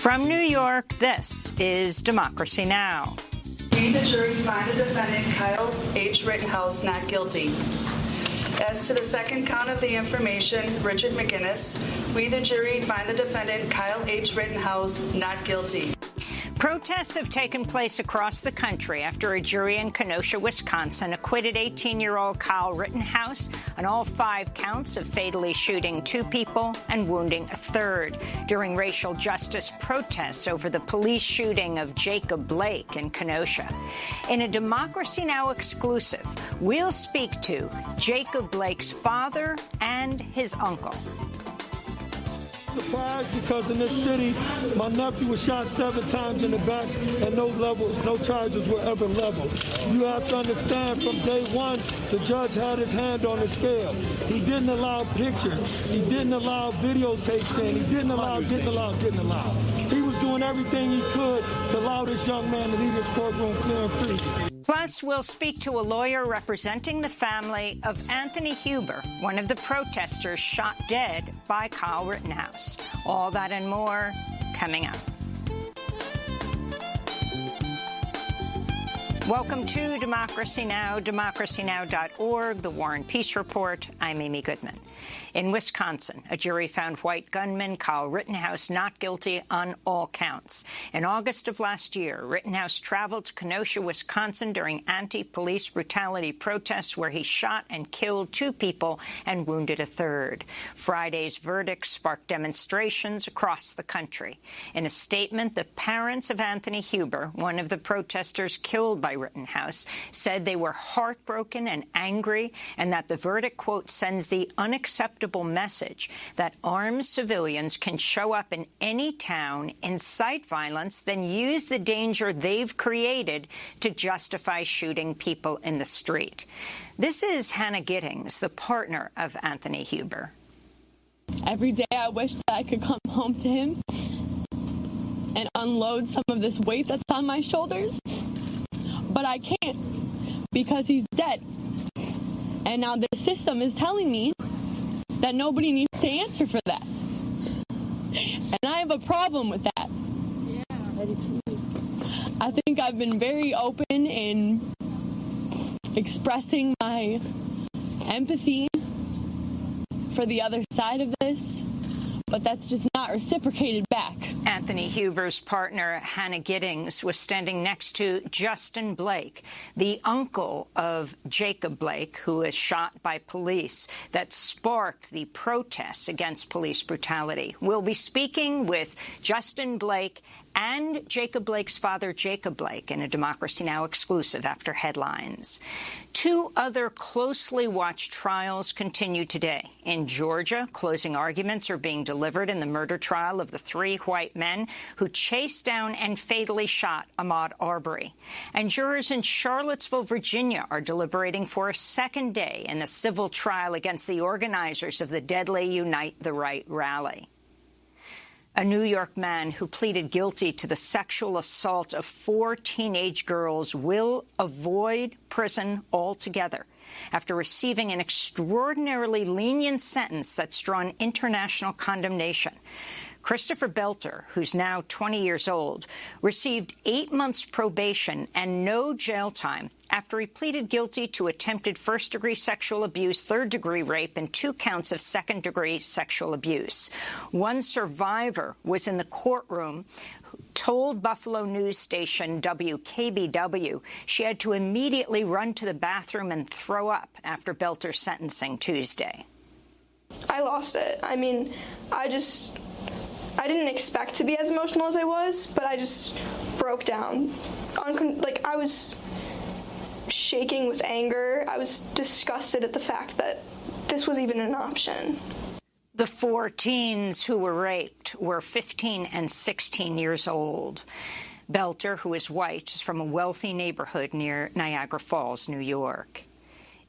From New York, this is Democracy Now! We, the jury, find the defendant, Kyle H. Rittenhouse, not guilty. As to the second count of the information, Richard McGinnis, we, the jury, find the defendant, Kyle H. Rittenhouse, not guilty. Protests have taken place across the country after a jury in Kenosha, Wisconsin, acquitted 18-year-old Kyle Rittenhouse on all 5 counts of fatally shooting 2 people and wounding a third during racial justice protests over the police shooting of Jacob Blake in Kenosha. In a Democracy Now! Exclusive, we'll speak to Jacob Blake's father and his uncle. Surprised because in this city, my nephew was shot 7 times in the back and no charges were ever leveled. You have to understand from day one, the judge had his hand on the scale. He didn't allow pictures. He didn't allow videotapes in. He didn't allow, didn't allow. He was doing everything he could to allow this young man to leave his courtroom clear and free. Plus, we'll speak to a lawyer representing the family of Anthony Huber, one of the protesters shot dead by Kyle Rittenhouse. All that and more coming up. Welcome to Democracy Now!, democracynow.org, The War and Peace Report. I'm Amy Goodman. In Wisconsin, a jury found white gunman Kyle Rittenhouse not guilty on all counts. In August of last year, Rittenhouse traveled to Kenosha, Wisconsin during anti-police brutality protests where he shot and killed 2 people and wounded a third. Friday's verdict sparked demonstrations across the country. In a statement, the parents of Anthony Huber, one of the protesters killed by Rittenhouse, said they were heartbroken and angry and that the verdict, quote, sends the unacceptable message that armed civilians can show up in any town, incite violence, then use the danger they've created to justify shooting people in the street. This is Hannah Giddings, the partner of Anthony Huber. Every day I wish that I could come home to him and unload some of this weight that's on my shoulders, but I can't because he's dead. And now the system is telling me that nobody needs to answer for that. And I have a problem with that. I think I've been very open in expressing my empathy for the other side of this, but that's just not reciprocated back. Anthony Huber's partner, Hannah Giddings, was standing next to Justin Blake, the uncle of Jacob Blake, who was shot by police that sparked the protests against police brutality. We'll be speaking with Justin Blake and Jacob Blake's father, Jacob Blake, in a Democracy Now! Exclusive after headlines. 2 other closely watched trials continue today. In Georgia, closing arguments are being delivered in the murder trial of the 3 white men who chased down and fatally shot Ahmaud Arbery. And jurors in Charlottesville, Virginia, are deliberating for a second day in a civil trial against the organizers of the deadly Unite the Right rally. A New York man who pleaded guilty to the sexual assault of 4 teenage girls will avoid prison altogether after receiving an extraordinarily lenient sentence that's drawn international condemnation. Christopher Belter, who's now 20 years old, received 8 months probation and no jail time after he pleaded guilty to attempted first-degree sexual abuse, third-degree rape, and 2 counts of second-degree sexual abuse. One survivor was in the courtroom, told Buffalo news station WKBW she had to immediately run to the bathroom and throw up after Belter's sentencing Tuesday. I lost it. I mean, I didn't expect to be as emotional as I was, but I just broke down. I was shaking with anger. I was disgusted at the fact that this was even an option. The 4 teens who were raped were 15 and 16 years old. Belter, who is white, is from a wealthy neighborhood near Niagara Falls, New York.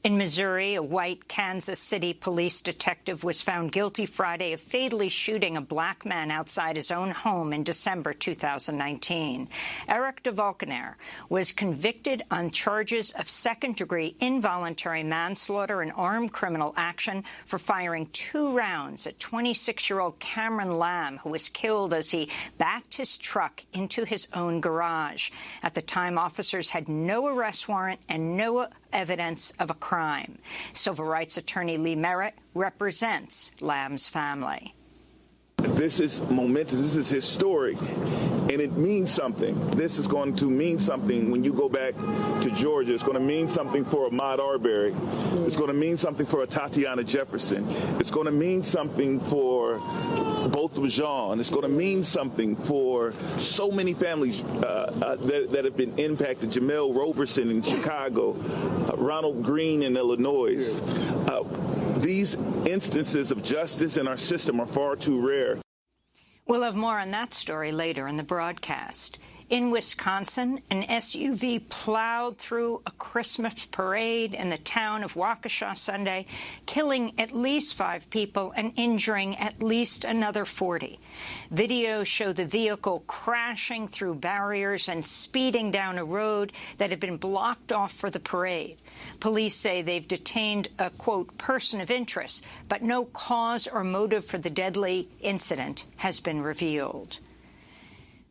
In Missouri, a white Kansas City police detective was found guilty Friday of fatally shooting a black man outside his own home in December 2019. Eric DeValkenaer was convicted on charges of second-degree involuntary manslaughter and armed criminal action for firing 2 rounds at 26-year-old Cameron Lamb, who was killed as he backed his truck into his own garage. At the time, officers had no arrest warrant and no evidence of a crime. Civil rights attorney Lee Merritt represents Lamb's family. This is momentous. This is historic, and it means something. This is going to mean something when you go back to Georgia. It's going to mean something for Ahmaud Arbery. It's going to mean something for Tatiana Jefferson. It's going to mean something for both of Jean. It's going to mean something for so many families that have been impacted. Jamel Roberson in Chicago, Ronald Green in Illinois. These instances of justice in our system are far too rare. We'll have more on that story later in the broadcast. In Wisconsin, an SUV plowed through a Christmas parade in the town of Waukesha Sunday, killing at least 5 people and injuring at least another 40. Videos show the vehicle crashing through barriers and speeding down a road that had been blocked off for the parade. Police say they've detained a, quote, person of interest, but no cause or motive for the deadly incident has been revealed.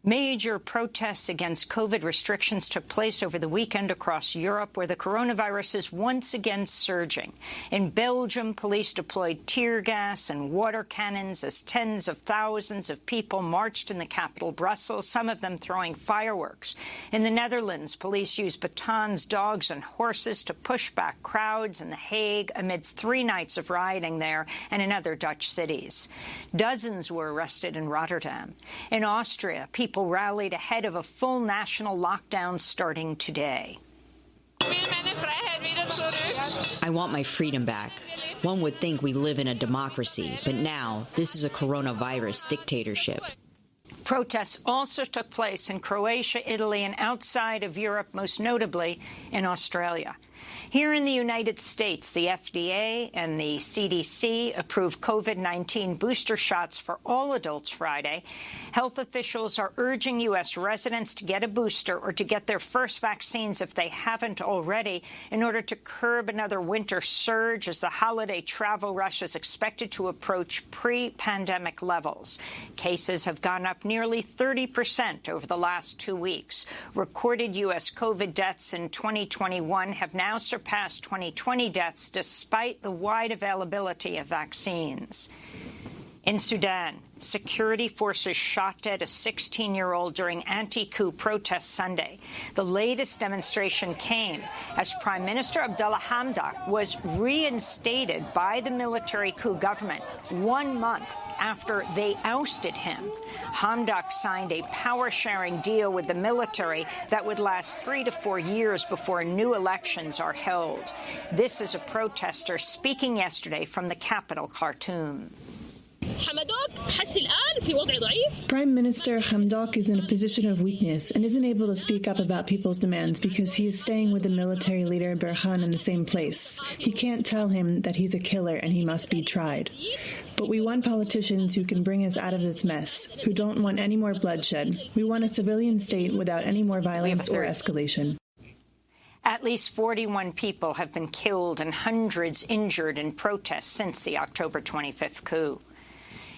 Major protests against COVID restrictions took place over the weekend across Europe, where the coronavirus is once again surging. In Belgium, police deployed tear gas and water cannons as tens of thousands of people marched in the capital, Brussels, some of them throwing fireworks. In the Netherlands, police used batons, dogs, and horses to push back crowds in The Hague amidst 3 nights of rioting there and in other Dutch cities. Dozens were arrested in Rotterdam. In Austria, people rallied ahead of a full national lockdown starting today. I want my freedom back. One would think we live in a democracy, but now this is a coronavirus dictatorship. Protests also took place in Croatia, Italy, and outside of Europe, most notably in Australia. Here in the United States, the FDA and the CDC approved COVID-19 booster shots for all adults Friday. Health officials are urging U.S. residents to get a booster or to get their first vaccines if they haven't already in order to curb another winter surge as the holiday travel rush is expected to approach pre-pandemic levels. Cases have gone up nearly 30% over the last 2 weeks. Recorded U.S. COVID deaths in 2021 have now surpassed 2020 deaths despite the wide availability of vaccines. In Sudan, security forces shot dead a 16-year-old during anti-coup protests Sunday. The latest demonstration came as Prime Minister Abdullah Hamdok was reinstated by the military coup government 1 month after they ousted him. Hamdok signed a power-sharing deal with the military that would last 3 to 4 years before new elections are held. This is a protester speaking yesterday from the capital, Khartoum. Prime Minister Hamdok is in a position of weakness and isn't able to speak up about people's demands because he is staying with the military leader Berhan in the same place. He can't tell him that he's a killer and he must be tried. But we want politicians who can bring us out of this mess, who don't want any more bloodshed. We want a civilian state without any more violence or escalation. At least 41 people have been killed and hundreds injured in protests since the October 25th coup.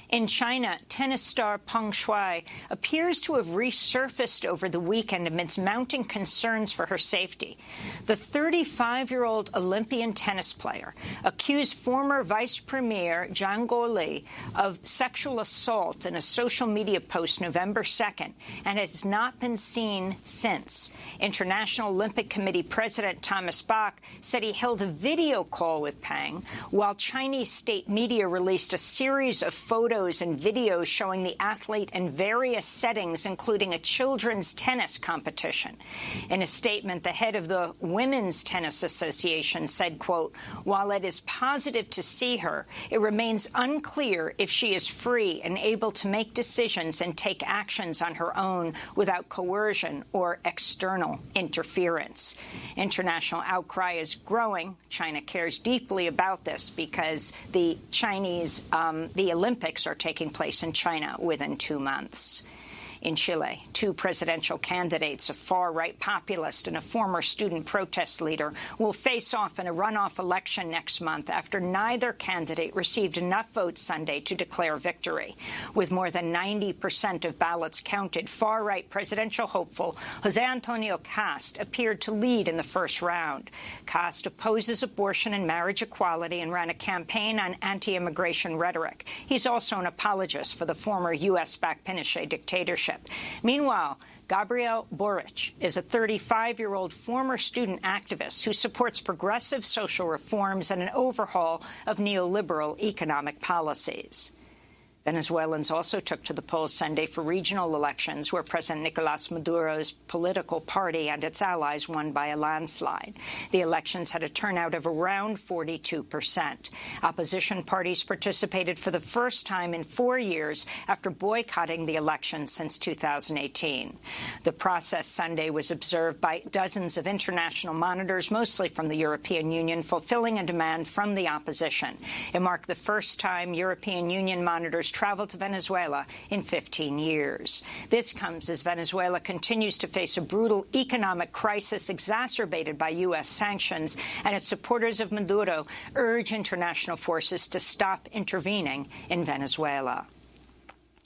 In China, tennis star Peng Shuai appears to have resurfaced over the weekend amidst mounting concerns for her safety. The 35-year-old Olympian tennis player accused former Vice Premier Zhang Guoli of sexual assault in a social media post November 2nd and has not been seen since. International Olympic Committee President Thomas Bach said he held a video call with Peng while Chinese state media released a series of photos photos and videos showing the athlete in various settings, including a children's tennis competition. In a statement, the head of the Women's Tennis Association said, quote, "While it is positive to see her, it remains unclear if she is free and able to make decisions and take actions on her own without coercion or external interference." International outcry is growing. China cares deeply about this because the Olympics are taking place in China within 2 months. In Chile, 2 presidential candidates, a far-right populist and a former student protest leader, will face off in a runoff election next month after neither candidate received enough votes Sunday to declare victory. With more than 90% of ballots counted, far-right presidential hopeful José Antonio Cast appeared to lead in the first round. Cast opposes abortion and marriage equality and ran a campaign on anti-immigration rhetoric. He's also an apologist for the former U.S.-backed Pinochet dictatorship. Meanwhile, Gabriel Boric is a 35-year-old former student activist who supports progressive social reforms and an overhaul of neoliberal economic policies. Venezuelans also took to the polls Sunday for regional elections, where President Nicolás Maduro's political party and its allies won by a landslide. The elections had a turnout of around 42%. Opposition parties participated for the first time in 4 years after boycotting the elections since 2018. The process Sunday was observed by dozens of international monitors, mostly from the European Union, fulfilling a demand from the opposition. It marked the first time European Union monitors traveled to Venezuela in 15 years. This comes as Venezuela continues to face a brutal economic crisis exacerbated by U.S. sanctions, and its supporters of Maduro urge international forces to stop intervening in Venezuela.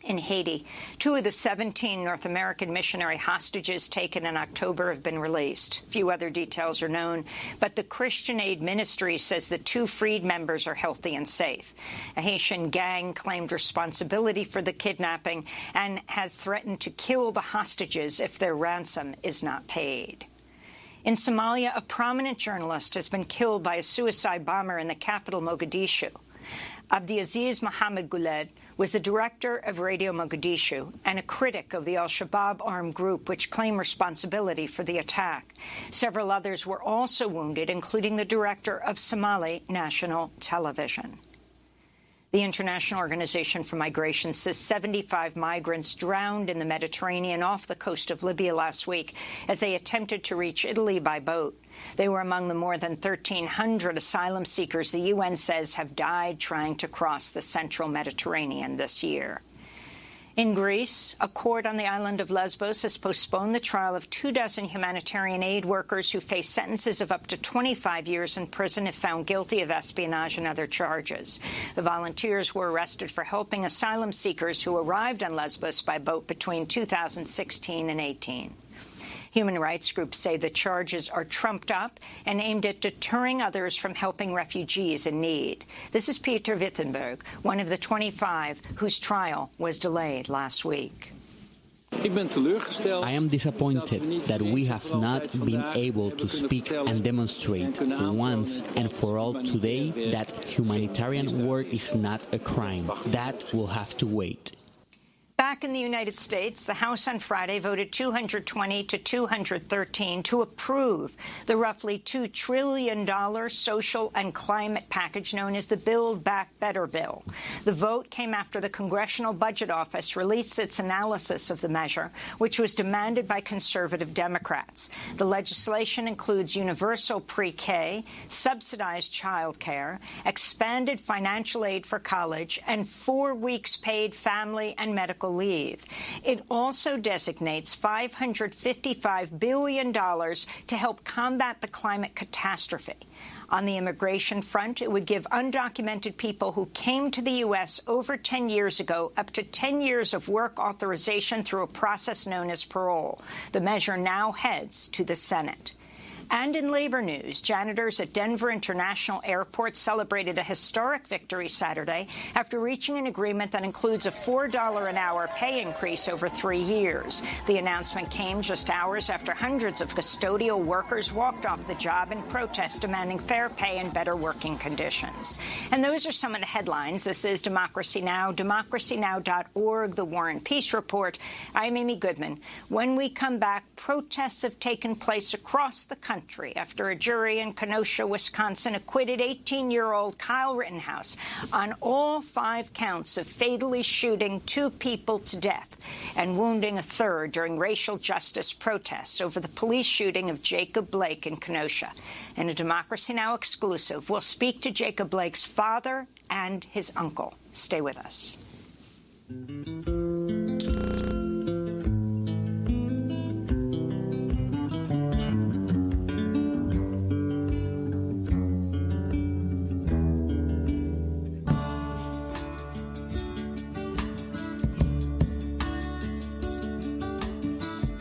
In Haiti, 2 of the 17 North American missionary hostages taken in October have been released. Few other details are known, but the Christian Aid Ministry says the 2 freed members are healthy and safe. A Haitian gang claimed responsibility for the kidnapping and has threatened to kill the hostages if their ransom is not paid. In Somalia, a prominent journalist has been killed by a suicide bomber in the capital, Mogadishu. Abdiaziz Mohammed Guled was the director of Radio Mogadishu and a critic of the al-Shabaab armed group, which claimed responsibility for the attack. Several others were also wounded, including the director of Somali National Television. The International Organization for Migration says 75 migrants drowned in the Mediterranean off the coast of Libya last week as they attempted to reach Italy by boat. They were among the more than 1,300 asylum seekers the UN says have died trying to cross the central Mediterranean this year. In Greece, a court on the island of Lesbos has postponed the trial of 24 humanitarian aid workers who face sentences of up to 25 years in prison if found guilty of espionage and other charges. The volunteers were arrested for helping asylum seekers who arrived on Lesbos by boat between 2016 and 18. Human rights groups say the charges are trumped up and aimed at deterring others from helping refugees in need. This is Peter Wittenberg, one of the 25 whose trial was delayed last week. I am disappointed that we have not been able to speak and demonstrate once and for all today that humanitarian work is not a crime. That will have to wait. Back in the United States, the House on Friday voted 220 to 213 to approve the roughly $2 trillion social and climate package known as the Build Back Better bill. The vote came after the Congressional Budget Office released its analysis of the measure, which was demanded by conservative Democrats. The legislation includes universal pre-K, subsidized child care, expanded financial aid for college, and 4 weeks paid family and medical leave. It also designates $555 billion to help combat the climate catastrophe. On the immigration front, it would give undocumented people who came to the U.S. over 10 years ago up to 10 years of work authorization through a process known as parole. The measure now heads to the Senate. And in labor news, janitors at Denver International Airport celebrated a historic victory Saturday after reaching an agreement that includes a $4 an hour pay increase over 3 years. The announcement came just hours after hundreds of custodial workers walked off the job in protest demanding fair pay and better working conditions. And those are some of the headlines. This is Democracy Now!, democracynow.org, The War and Peace Report. I'm Amy Goodman. When we come back, protests have taken place across the country after a jury in Kenosha, Wisconsin, acquitted 18-year-old Kyle Rittenhouse on all 5 counts of fatally shooting 2 people to death and wounding a third during racial justice protests over the police shooting of Jacob Blake in Kenosha. In a Democracy Now! Exclusive, we'll speak to Jacob Blake's father and his uncle. Stay with us.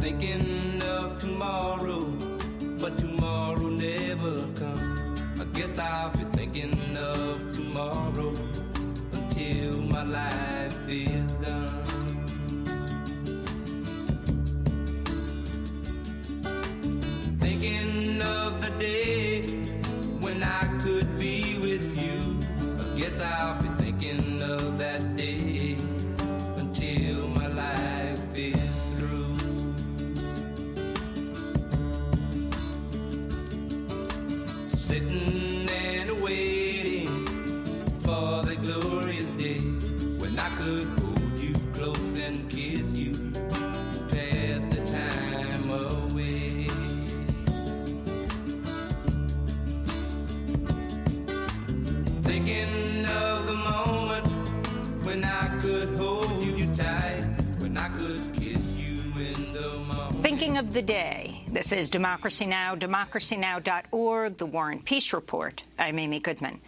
Thinking of tomorrow, but tomorrow never comes. I guess I'll be thinking of tomorrow until my life is done. Thinking of the day when I could be with you. I guess I'll be thinking of that day until my life is through. Sitting and waiting for the glorious day when I could hold you close and kiss you, pass the time away. Thinking of the moment when I could hold you tight, when I could kiss you in the morning. Thinking of the day. This is Democracy Now!, democracynow.org, The War and Peace Report. I'm Amy Goodman.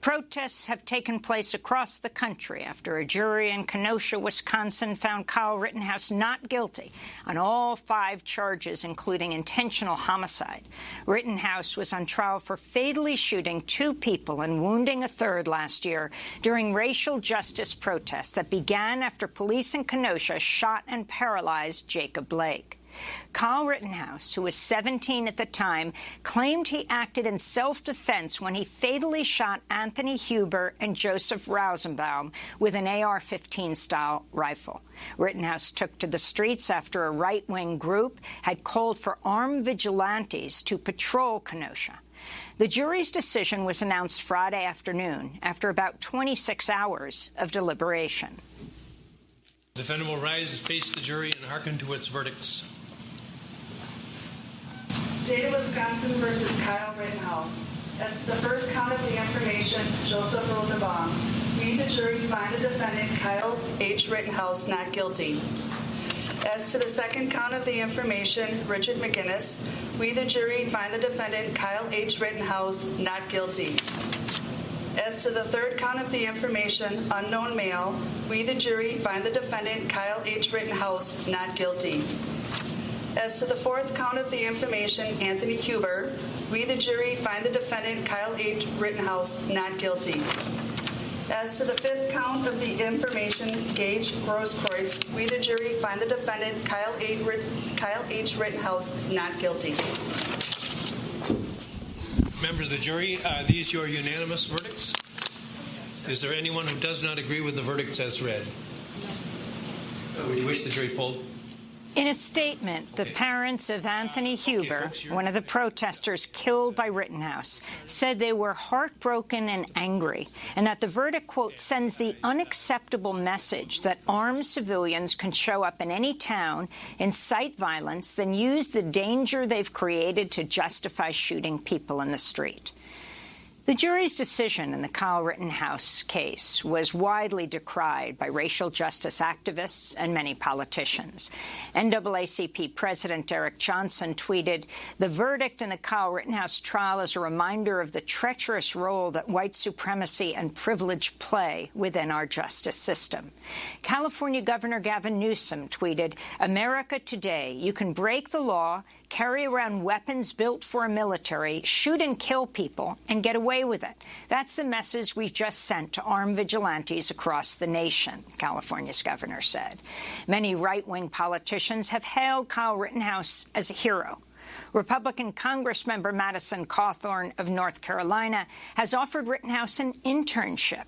Protests have taken place across the country after a jury in Kenosha, Wisconsin, found Kyle Rittenhouse not guilty on all 5 charges, including intentional homicide. Rittenhouse was on trial for fatally shooting 2 people and wounding a third last year during racial justice protests that began after police in Kenosha shot and paralyzed Jacob Blake. Kyle Rittenhouse, who was 17 at the time, claimed he acted in self-defense when he fatally shot Anthony Huber and Joseph Rosenbaum with an AR-15-style rifle. Rittenhouse took to the streets after a right-wing group had called for armed vigilantes to patrol Kenosha. The jury's decision was announced Friday afternoon after about 26 hours of deliberation. The defendant will rise, face the jury, and hearken to its verdicts. State of Wisconsin versus Kyle Rittenhouse. As to the first count of the information, Joseph Rosenbaum, we, the jury, find the defendant Kyle H. Rittenhouse not guilty. As to the second count of the information, Richard McGinnis, we, the jury, find the defendant Kyle H. Rittenhouse not guilty. As to the third count of the information, unknown male, we, the jury, find the defendant Kyle H. Rittenhouse not guilty. As to the fourth count of the information, Anthony Huber, we, the jury, find the defendant Kyle H. Rittenhouse not guilty. As to the fifth count of the information, Gage Grosskreutz, we, the jury, find the defendant Kyle H. Rittenhouse not guilty. Members of the jury, are these your unanimous verdicts? Is there anyone who does not agree with the verdicts as read? Would you wish the jury polled? In a statement, the parents of Anthony Huber, one of the protesters killed by Rittenhouse, said they were heartbroken and angry, and that the verdict, quote, sends the unacceptable message that armed civilians can show up in any town, incite violence, then use the danger they've created to justify shooting people in the street. The jury's decision in the Kyle Rittenhouse case was widely decried by racial justice activists and many politicians. NAACP President Derek Johnson tweeted, "The verdict in the Kyle Rittenhouse trial is a reminder of the treacherous role that white supremacy and privilege play within our justice system." California Governor Gavin Newsom tweeted, "America today, you can break the law, carry around weapons built for a military, shoot and kill people, and get away with it. That's the message we've just sent to armed vigilantes across the nation," California's governor said. Many right-wing politicians have hailed Kyle Rittenhouse as a hero. Republican Congressmember Madison Cawthorn of North Carolina has offered Rittenhouse an internship.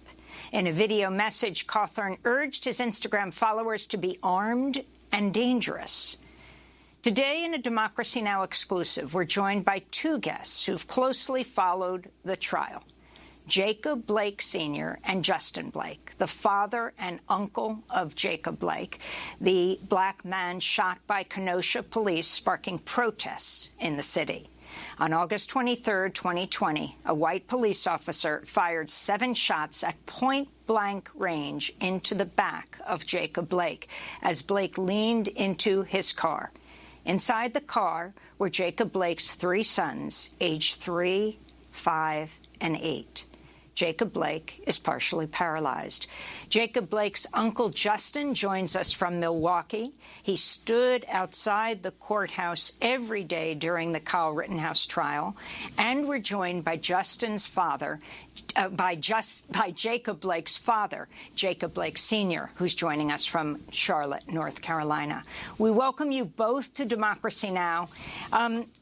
In a video message, Cawthorn urged his Instagram followers to be armed and dangerous. Today, in a Democracy Now! Exclusive, we're joined by two guests who've closely followed the trial. Jacob Blake Sr. and Justin Blake, the father and uncle of Jacob Blake, the black man shot by Kenosha police, sparking protests in the city. On August 23, 2020, a white police officer fired 7 shots at point-blank range into the back of Jacob Blake as Blake leaned into his car. Inside the car were Jacob Blake's 3 sons, aged 3, 5, and 8. Jacob Blake is partially paralyzed. Jacob Blake's uncle Justin joins us from Milwaukee. He stood outside the courthouse every day during the Kyle Rittenhouse trial. And we're joined by Justin's father, by Jacob Blake's father, Jacob Blake Sr., who's joining us from Charlotte, North Carolina. We welcome you both to Democracy Now!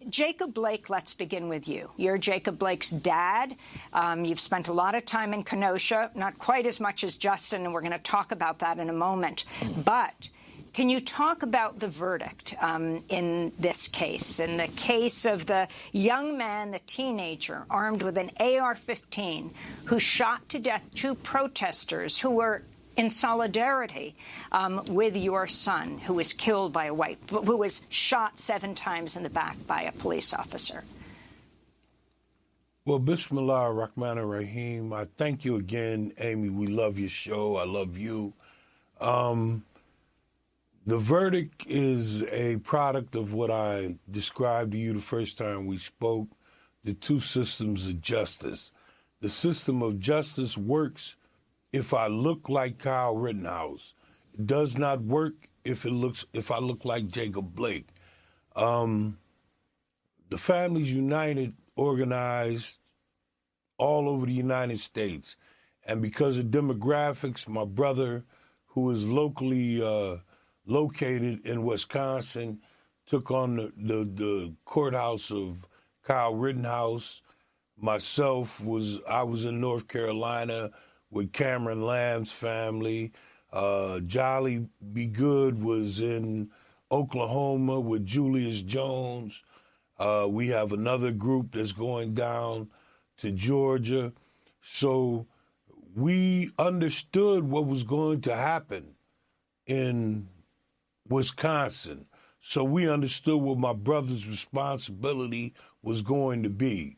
Jacob Blake, let's begin with you. You're Jacob Blake's dad. You've spent a lot of time in Kenosha, not quite as much as Justin, and we're going to talk about that in a moment. But can you talk about the verdict in this case, in the case of the young man, the teenager, armed with an AR-15, who shot to death 2 protesters who were in solidarity with your son, who was killed by who was shot 7 times in the back by a police officer? Well, Bismillah ar-Rahman ar-Rahim. I thank you again, Amy. We love your show. I love you. The verdict is a product of what I described to you the first time we spoke, the 2 systems of justice. The system of justice works if I look like Kyle Rittenhouse. It does not work if I look like Jacob Blake. The Families United organized all over the United States. And because of demographics, my brother, who is locally located in Wisconsin, took on the courthouse of Kyle Rittenhouse. I was in North Carolina with Cameron Lamb's family. Jolly Be Good was in Oklahoma with Julius Jones. We have another group that's going down to Georgia. So we understood what was going to happen in Wisconsin. So we understood what my brother's responsibility was going to be.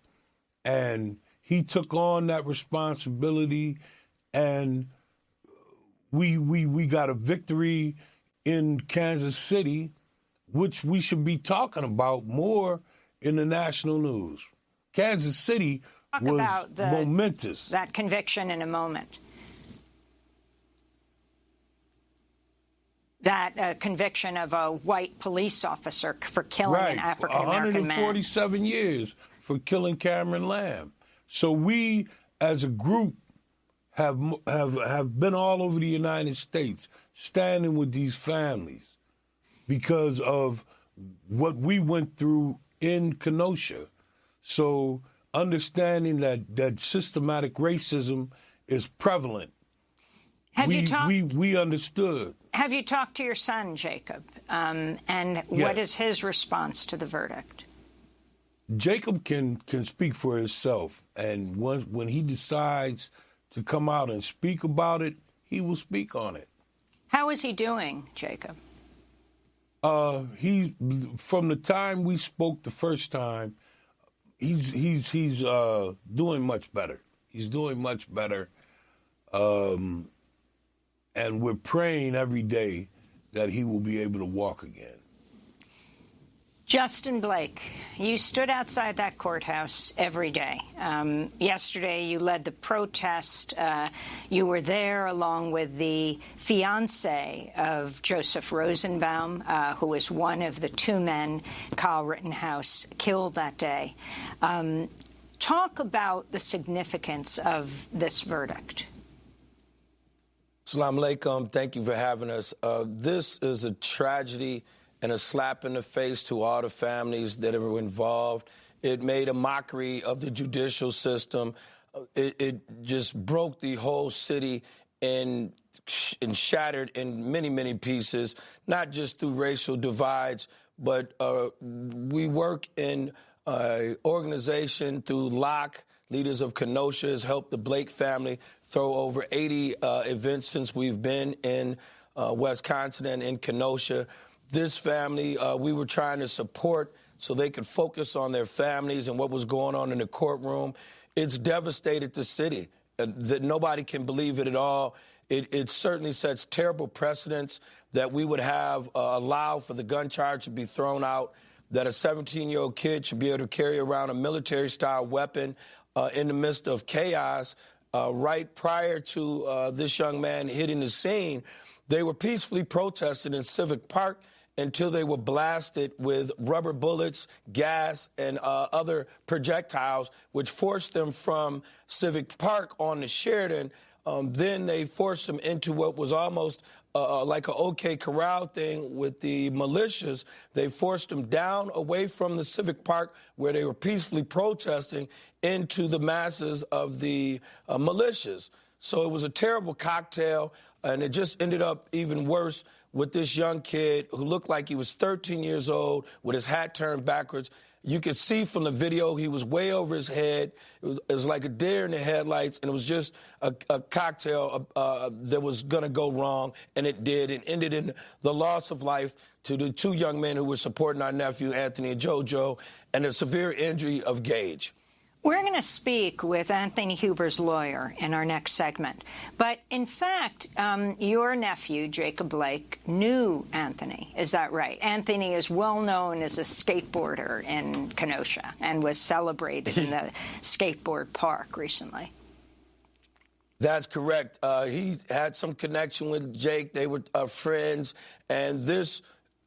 And he took on that responsibility, and we got a victory in Kansas City, which we should be talking about more in the national news. Kansas City was momentous. That conviction in a moment. That conviction of a white police officer for killing an African-American man. 147 years for killing Cameron Lamb. So we, as a group, have been all over the United States, standing with these families because of what we went through in Kenosha. So understanding that systematic racism is prevalent. We understood. Have you talked to your son, Jacob? And what is his response to the verdict? Jacob can speak for himself, and when he decides to come out and speak about it, he will speak on it. How is he doing, Jacob? From the time we spoke the first time, he's doing much better. He's doing much better. And we're praying every day that he will be able to walk again. Justin Blake, you stood outside that courthouse every day. Yesterday, you led the protest. You were there along with the fiancé of Joseph Rosenbaum, who was one of the two men Kyle Rittenhouse killed that day. Talk about the significance of this verdict. Assalamu alaikum. Thank you for having us. This is a tragedy and a slap in the face to all the families that were involved. It made a mockery of the judicial system. It just broke the whole city and shattered in many, many pieces, not just through racial divides, but we work in an organization through LOC. Leaders of Kenosha has helped the Blake family throw over 80 events since we've been in Wisconsin and in Kenosha. This family, we were trying to support so they could focus on their families and what was going on in the courtroom. It's devastated the city. That nobody can believe it at all. It certainly sets terrible precedents that we would have allowed for the gun charge to be thrown out, that a 17-year-old kid should be able to carry around a military-style weapon in the midst of chaos. Right prior to this young man hitting the scene, they were peacefully protesting in Civic Park until they were blasted with rubber bullets, gas, and other projectiles, which forced them from Civic Park on to Sheridan. Then they forced them into what was almost like an OK Corral thing with the militias. They forced them down away from the Civic Park where they were peacefully protesting into the masses of the militias. So it was a terrible cocktail, and it just ended up even worse with this young kid who looked like he was 13 years old with his hat turned backwards. You could see from the video he was way over his head. It was like a deer in the headlights, and it was just a cocktail that was going to go wrong, and it did. It ended in the loss of life to the two young men who were supporting our nephew, Anthony and JoJo, and a severe injury of Gage. We're going to speak with Anthony Huber's lawyer in our next segment. But, in fact, your nephew, Jacob Blake, knew Anthony. Is that right? Anthony is well known as a skateboarder in Kenosha and was celebrated in the skateboard park recently. That's correct. He had some connection with Jake. They were friends. And this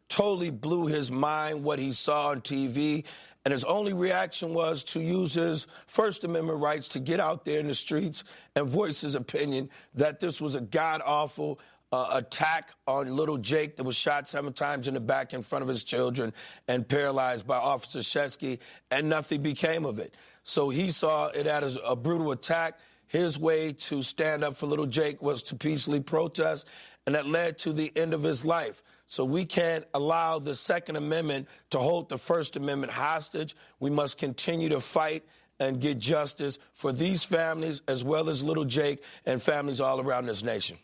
totally blew his mind, what he saw on TV. And his only reaction was to use his First Amendment rights to get out there in the streets and voice his opinion that this was a god-awful attack on little Jake that was shot 7 times in the back in front of his children and paralyzed by Officer Shesky, and nothing became of it. So he saw it as a brutal attack. His way to stand up for little Jake was to peacefully protest, and that led to the end of his life. So we can't allow the Second Amendment to hold the First Amendment hostage. We must continue to fight and get justice for these families as well as little Jake and families all around this nation.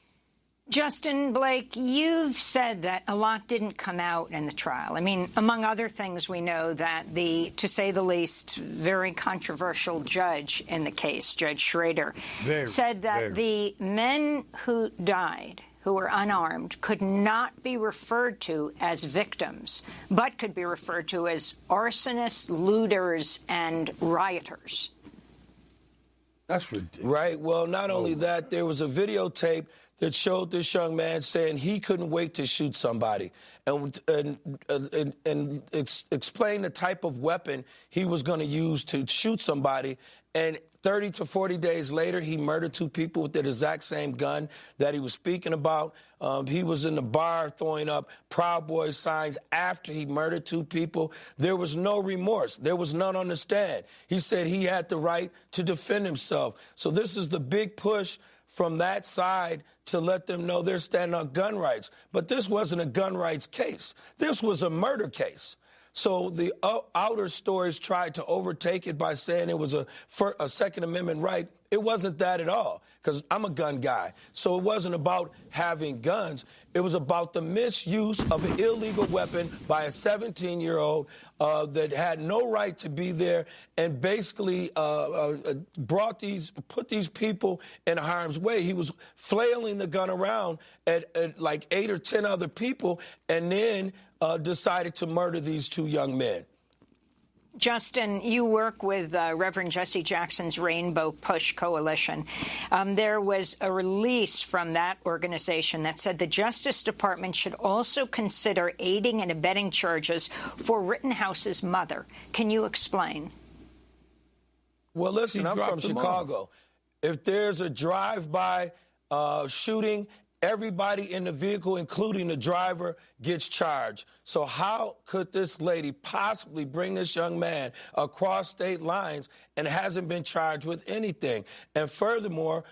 Justin Blake, you've said that a lot didn't come out in the trial. I mean, among other things, we know that the, to say the least, very controversial judge in the case, Judge Schrader, said that the men who died, who were unarmed, could not be referred to as victims, but could be referred to as arsonists, looters, and rioters. That's ridiculous. Right. Well, not only that, there was a videotape that showed this young man saying he couldn't wait to shoot somebody and explain the type of weapon he was going to use to shoot somebody. And 30 to 40 days later, he murdered 2 people with that exact same gun that he was speaking about. He was in the bar throwing up Proud Boys signs after he murdered 2 people. There was no remorse. There was none on the stand. He said he had the right to defend himself. So this is the big push from that side to let them know they're standing on gun rights. But this wasn't a gun rights case. This was a murder case. So the outer stories tried to overtake it by saying it was a Second Amendment right. It wasn't that at all, because I'm a gun guy. So it wasn't about having guns. It was about the misuse of an illegal weapon by a 17-year-old that had no right to be there, and basically put these people in harm's way. He was flailing the gun around at like 8 or 10 other people, and then decided to murder these 2 young men. Justin, you work with Reverend Jesse Jackson's Rainbow Push Coalition. There was a release from that organization that said the Justice Department should also consider aiding and abetting charges for Rittenhouse's mother. Can you explain? Well, listen, I'm from Chicago. If there's a drive-by shooting, everybody in the vehicle, including the driver, gets charged. So how could this lady possibly bring this young man across state lines and hasn't been charged with anything? And furthermore,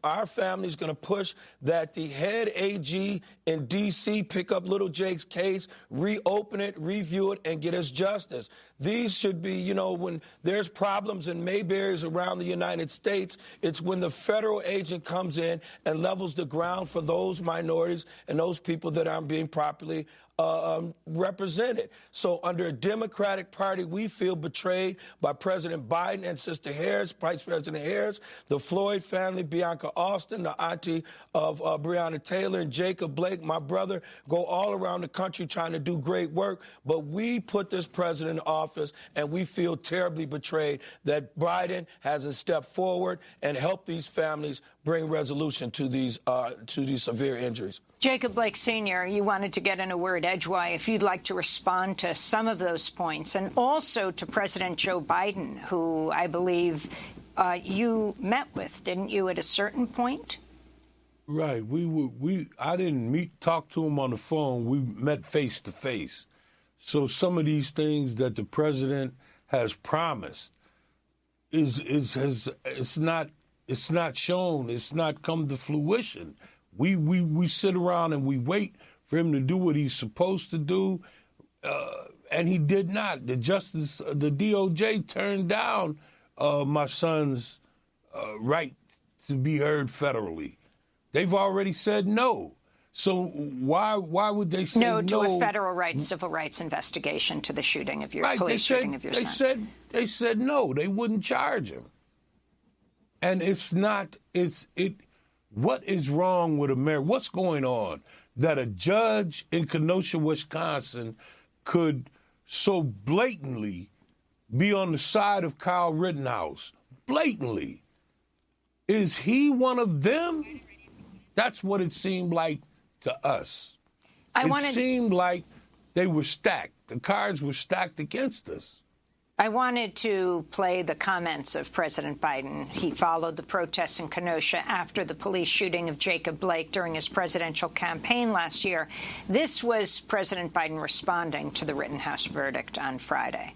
our family's going to push that the head AG in D.C. pick up little Jake's case, reopen it, review it, and get us justice. These should be, when there's problems in Mayberries around the United States, it's when the federal agent comes in and levels the ground for those minorities and those people that aren't being properly represented. So under a Democratic Party, we feel betrayed by President Biden and Sister Harris, Vice President Harris, the Floyd family, Bianca Austin, the auntie of Breonna Taylor, and Jacob Blake, my brother, go all around the country trying to do great work. But we put this president in office, and we feel terribly betrayed that Biden hasn't stepped forward and helped these families bring resolution to these severe injuries. Jacob Blake Sr., you wanted to get in a word edgewise. If you'd like to respond to some of those points, and also to President Joe Biden, who I believe you met with, didn't you, at a certain point? Right. I didn't talk to him on the phone. We met face to face. So some of these things that the president has promised it's not shown. It's not come to fruition. We sit around and we wait for him to do what he's supposed to do, and he did not. The DOJ turned down my son's right to be heard federally. They've already said no. So why would they say no to a federal civil rights investigation to the shooting of your police shooting of your son? They said no. They wouldn't charge him. And what is wrong with America? What's going on that a judge in Kenosha, Wisconsin could so blatantly be on the side of Kyle Rittenhouse? Blatantly. Is he one of them? That's what it seemed like to us. It seemed like they were stacked. The cards were stacked against us. I wanted to play the comments of President Biden. He followed the protests in Kenosha after the police shooting of Jacob Blake during his presidential campaign last year. This was President Biden responding to the Rittenhouse verdict on Friday.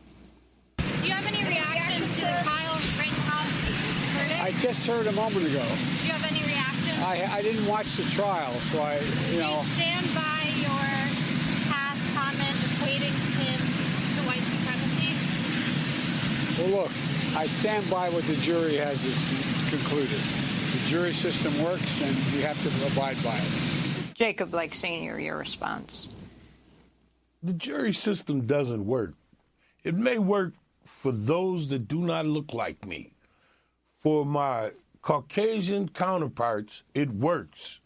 Do you have any reaction to the Kyle Rittenhouse verdict? I just heard a moment ago. Do you have any reaction? I didn't watch the trial, so Do you stand by your past comment equating him to white supremacy? Well, look, I stand by what the jury has concluded. The jury system works, and we have to abide by it. Jacob Blake Sr., your response. The jury system doesn't work. It may work for those that do not look like me. For my Caucasian counterparts, it works.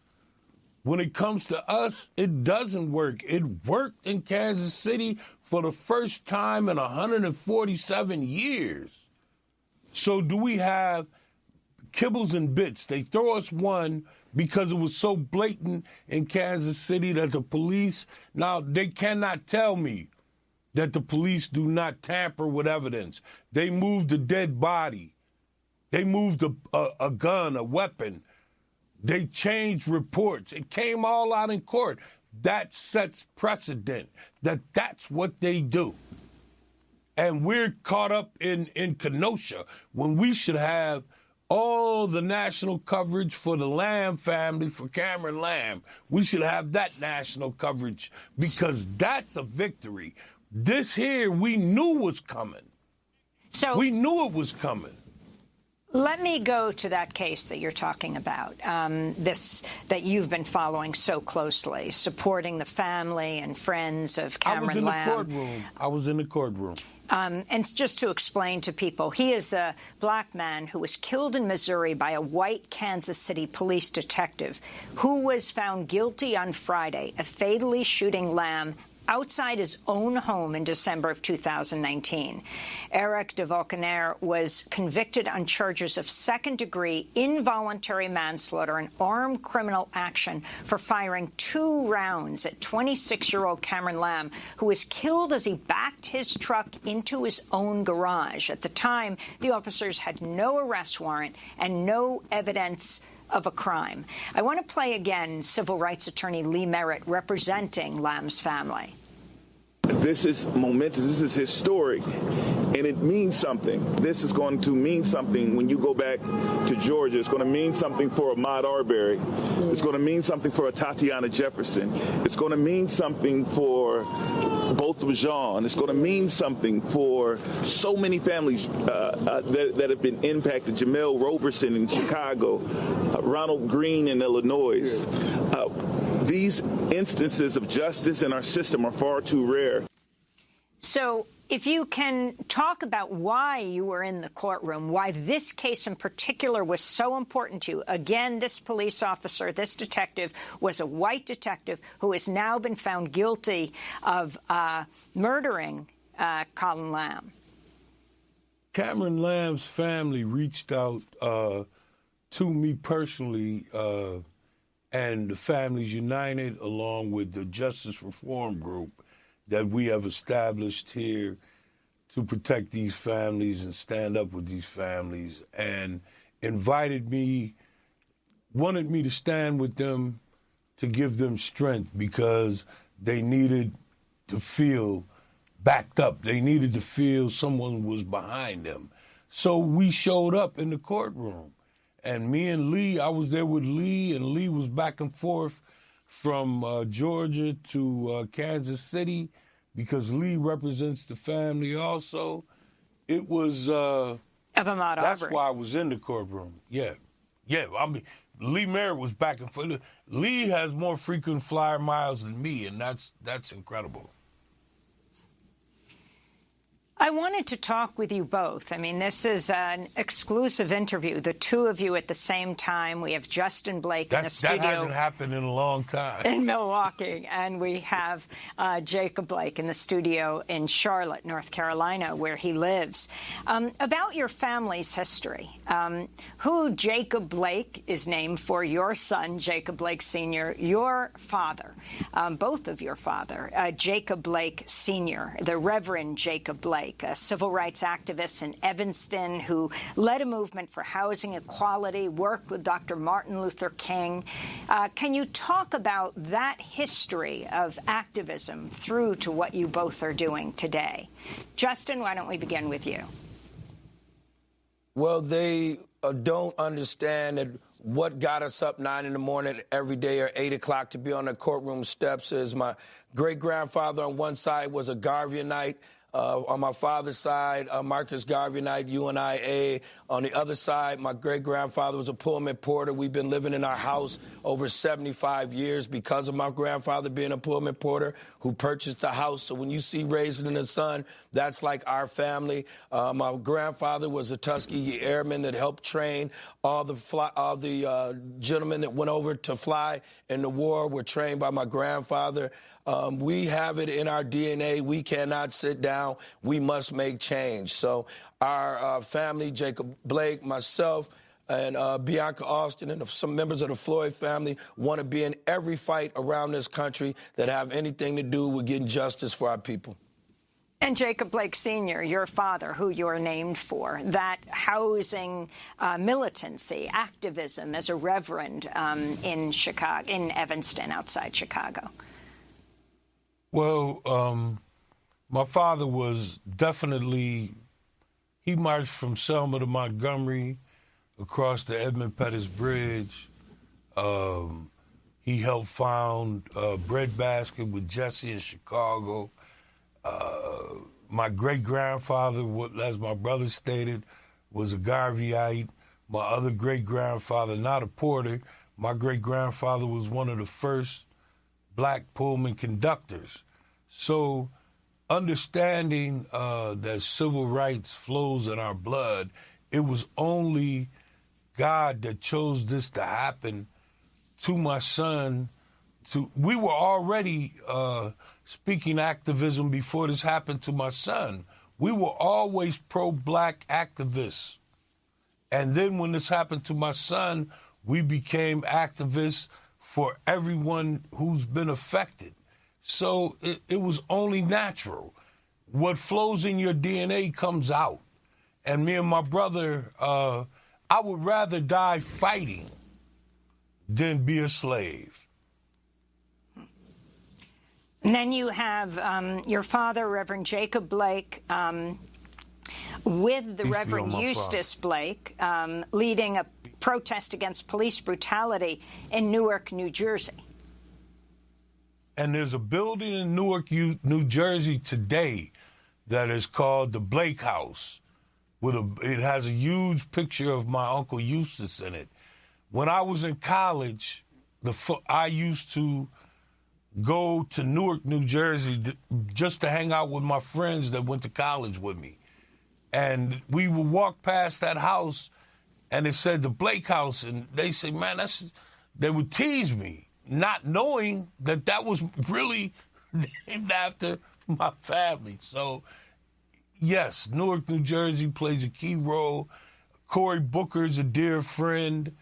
When it comes to us, it doesn't work. It worked in Kansas City for the first time in 147 years. So do we have kibbles and bits? They throw us one because it was so blatant in Kansas City that the police, now they cannot tell me that the police do not tamper with evidence. They moved a dead body. They moved a gun, a weapon. They changed reports. It came all out in court. That sets precedent that that's what they do. And we're caught up in Kenosha when we should have all the national coverage for the Lamb family, for Cameron Lamb. We should have that national coverage because that's a victory. This here, we knew was coming. So we knew it was coming. Let me go to that case that you're talking about, that you've been following so closely, supporting the family and friends of Cameron Lamb. I was in the courtroom. And just to explain to people, he is a black man who was killed in Missouri by a white Kansas City police detective who was found guilty on Friday of fatally shooting Lamb outside his own home in December of 2019. Eric de Vulcaner was convicted on charges of second-degree involuntary manslaughter and armed criminal action for firing 2 rounds at 26-year-old Cameron Lamb, who was killed as he backed his truck into his own garage. At the time, the officers had no arrest warrant and no evidence of a crime. I want to play again civil rights attorney Lee Merritt representing Lamb's family. This is momentous. This is historic, and it means something. This is going to mean something when you go back to Georgia. It's going to mean something for Ahmaud Arbery. It's going to mean something for Tatiana Jefferson. It's going to mean something for both of Jean. It's going to mean something for so many families that have been impacted. Jamel Roberson in Chicago, Ronald Green in Illinois. These instances of justice in our system are far too rare. So if you can talk about why you were in the courtroom, why this case in particular was so important to you. Again, this police officer, this detective, was a white detective who has now been found guilty of murdering Colin Lamb. Cameron Lamb's family reached out to me personally, and the Families United, along with the Justice Reform Group that we have established here to protect these families and stand up with these families, and invited me, wanted me to stand with them to give them strength because they needed to feel backed up. They needed to feel someone was behind them. So we showed up in the courtroom. And me and Lee, I was there with Lee, and Lee was back and forth from Georgia to Kansas City because Lee represents the family also. It was... of Ahmaud Arbery. That's why I was in the courtroom. Yeah. I mean, Lee Merritt was back and forth. Lee has more frequent flyer miles than me, and that's incredible. I wanted to talk with you both. I mean, this is an exclusive interview, the two of you at the same time. We have Justin Blake in the studio. That hasn't happened in a long time. In Milwaukee. And we have Jacob Blake in the studio in Charlotte, North Carolina, where he lives. About your family's history, who Jacob Blake is named for, your son, Jacob Blake Sr., your father, both of your father, Jacob Blake Sr., the Reverend Jacob Blake, a civil rights activist in Evanston who led a movement for housing equality, worked with Dr. Martin Luther King. Can you talk about that history of activism through to what you both are doing today? Justin, why don't we begin with you? Well, they don't understand that what got us up 9 in the morning every day or 8 o'clock to be on the courtroom steps is my great-grandfather on one side was a Garveyite. On my father's side, Marcus Garveyite, UNIA. On the other side, my great-grandfather was a Pullman porter. We've been living in our house over 75 years because of my grandfather being a Pullman porter who purchased the house. So when you see Raising in the Sun, that's like our family. My grandfather was a Tuskegee Airman that helped train all the gentlemen that went over to fly in the war were trained by my grandfather. We have it in our DNA. We cannot sit down. We must make change. So our family, Jacob Blake, myself, and Bianca Austin and some members of the Floyd family want to be in every fight around this country that have anything to do with getting justice for our people. And Jacob Blake Sr., your father, who you're named for, that housing militancy, activism as a reverend in Chicago, in Evanston, outside Chicago. Well, my father was definitely, he marched from Selma to Montgomery, across the Edmund Pettus Bridge. He helped found Breadbasket with Jesse in Chicago. My great-grandfather, as my brother stated, was a Garveyite. My other great-grandfather, not a porter, my great-grandfather was one of the first black Pullman conductors. So understanding that civil rights flows in our blood, it was only God that chose this to happen to my son. We were already speaking activism before this happened to my son. We were always pro-black activists. And then when this happened to my son, we became activists for everyone who's been affected. So it was only natural. What flows in your DNA comes out. And me and my brother, I would rather die fighting than be a slave. And then you have your father, Reverend Jacob Blake, with the Reverend Eustace Blake, leading a protest against police brutality in Newark, New Jersey. And there's a building in Newark, New Jersey today that is called the Blake House. It has a huge picture of my Uncle Eustace in it. When I was in college, I used to go to Newark, New Jersey, just to hang out with my friends that went to college with me. And we would walk past that house, and it said the Blake House, and they said, man, they would tease me, not knowing that that was really named after my family. So, yes, Newark, New Jersey plays a key role. Cory Booker's a dear friend.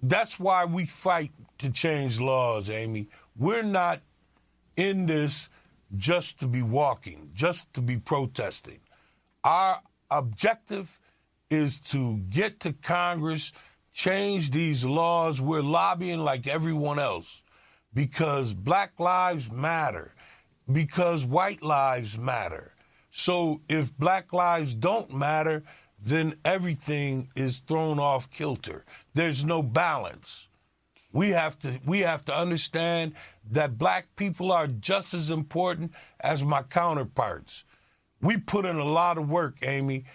That's why we fight to change laws, Amy. We're not in this just to be walking, just to be protesting. Our objective is to get to Congress, change these laws. We're lobbying like everyone else because Black lives matter, because white lives matter. So if Black lives don't matter, then everything is thrown off kilter. There's no balance. We have to understand that Black people are just as important as my counterparts. We put in a lot of work, Amy.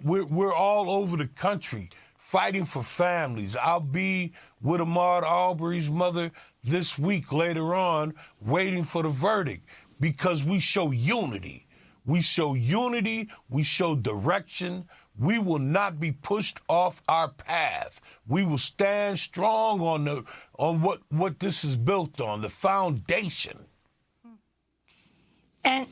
We're all over the country fighting for families. I'll be with Ahmaud Arbery's mother this week later on, waiting for the verdict, because we show unity. We show unity. We show direction. We will not be pushed off our path. We will stand strong on what this is built on, the foundation. And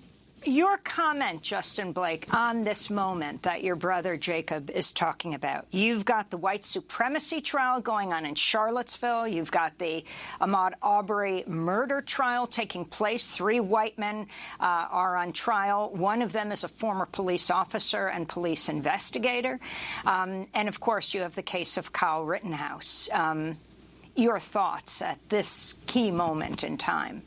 your comment, Justin Blake, on this moment that your brother Jacob is talking about. You've got the white supremacy trial going on in Charlottesville. You've got the Ahmaud Arbery murder trial taking place. 3 white men are on trial. One of them is a former police officer and police investigator. And, of course, you have the case of Kyle Rittenhouse. Your thoughts at this key moment in time?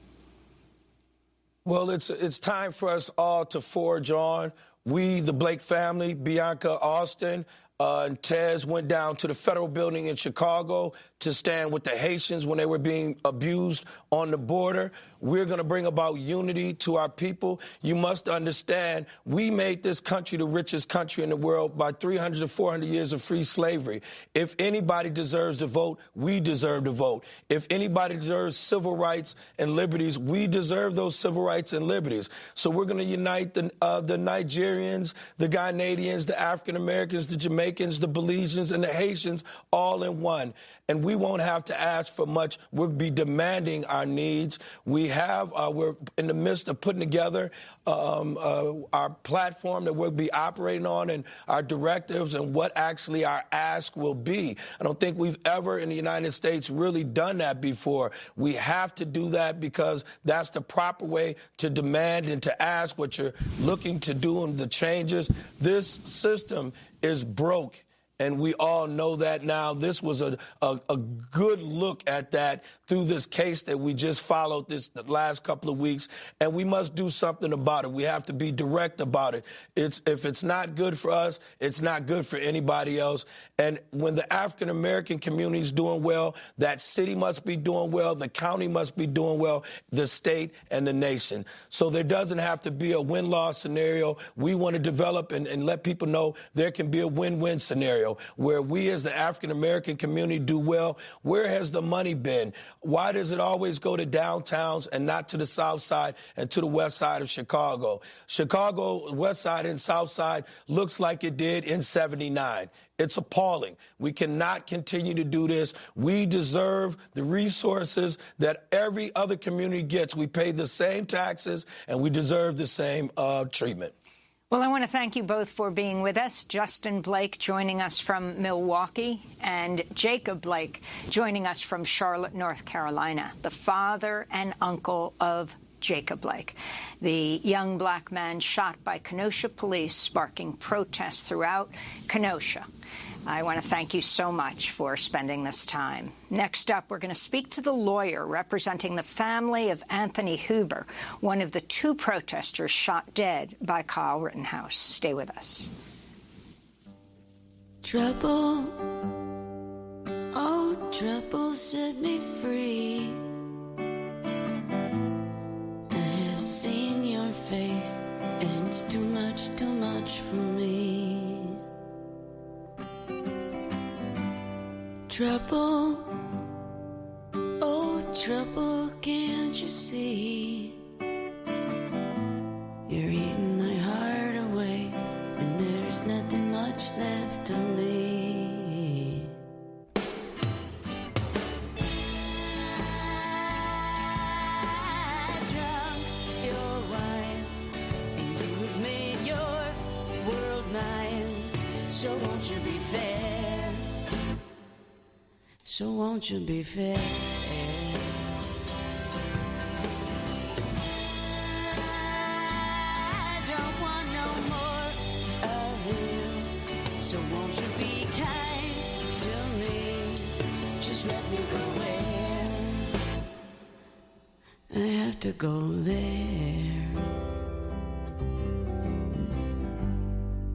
Well, it's time for us all to forge on. We, the Blake family, Bianca, Austin, and Tez went down to the federal building in Chicago to stand with the Haitians when they were being abused on the border. We're going to bring about unity to our people. You must understand, we made this country the richest country in the world by 300 to 400 years of free slavery. If anybody deserves to vote, we deserve to vote. If anybody deserves civil rights and liberties, we deserve those civil rights and liberties. So we're going to unite the Nigerians, the Ghanaians, the African Americans, the Jamaicans, the Belizeans, and the Haitians all in one. And we won't have to ask for much. We'll be demanding our needs. We're in the midst of putting together our platform that we'll be operating on and our directives and what actually our ask will be. I don't think we've ever in the United States really done that before. We have to do that because that's the proper way to demand and to ask what you're looking to do and the changes. This system is broke. and we all know that now. This was a good look at that through this case that we just followed the last couple of weeks, and we must do something about it. We have to be direct about it. If it's not good for us, it's not good for anybody else. And when the African-American community is doing well, that city must be doing well, the county must be doing well, the state and the nation. So there doesn't have to be a win-loss scenario. We want to develop and let people know there can be a win-win scenario where we as the African-American community do well. Where has the money been? Why does it always go to downtowns and not to the south side and to the west side of Chicago? Chicago, west side and south side looks like it did in '79. It's appalling. We cannot continue to do this. We deserve the resources that every other community gets. We pay the same taxes, and we deserve the same treatment. Well, I want to thank you both for being with us. Justin Blake joining us from Milwaukee, and Jacob Blake joining us from Charlotte, North Carolina, the father and uncle of Jacob Blake, the young black man shot by Kenosha police, sparking protests throughout Kenosha. I want to thank you so much for spending this time. Next up, we're going to speak to the lawyer representing the family of Anthony Huber, one of the two protesters shot dead by Kyle Rittenhouse. Stay with us. Trouble, oh, trouble set me free. I have seen your face, and it's too much for me. Trouble, oh, trouble, can't you see? You're eating my heart away, and there's nothing much left of me. I drunk your wine, and you have made your world mine. So won't you be fair? So won't you be fair? I don't want no more of you. So won't you be kind to me? Just let me go where I have to go there.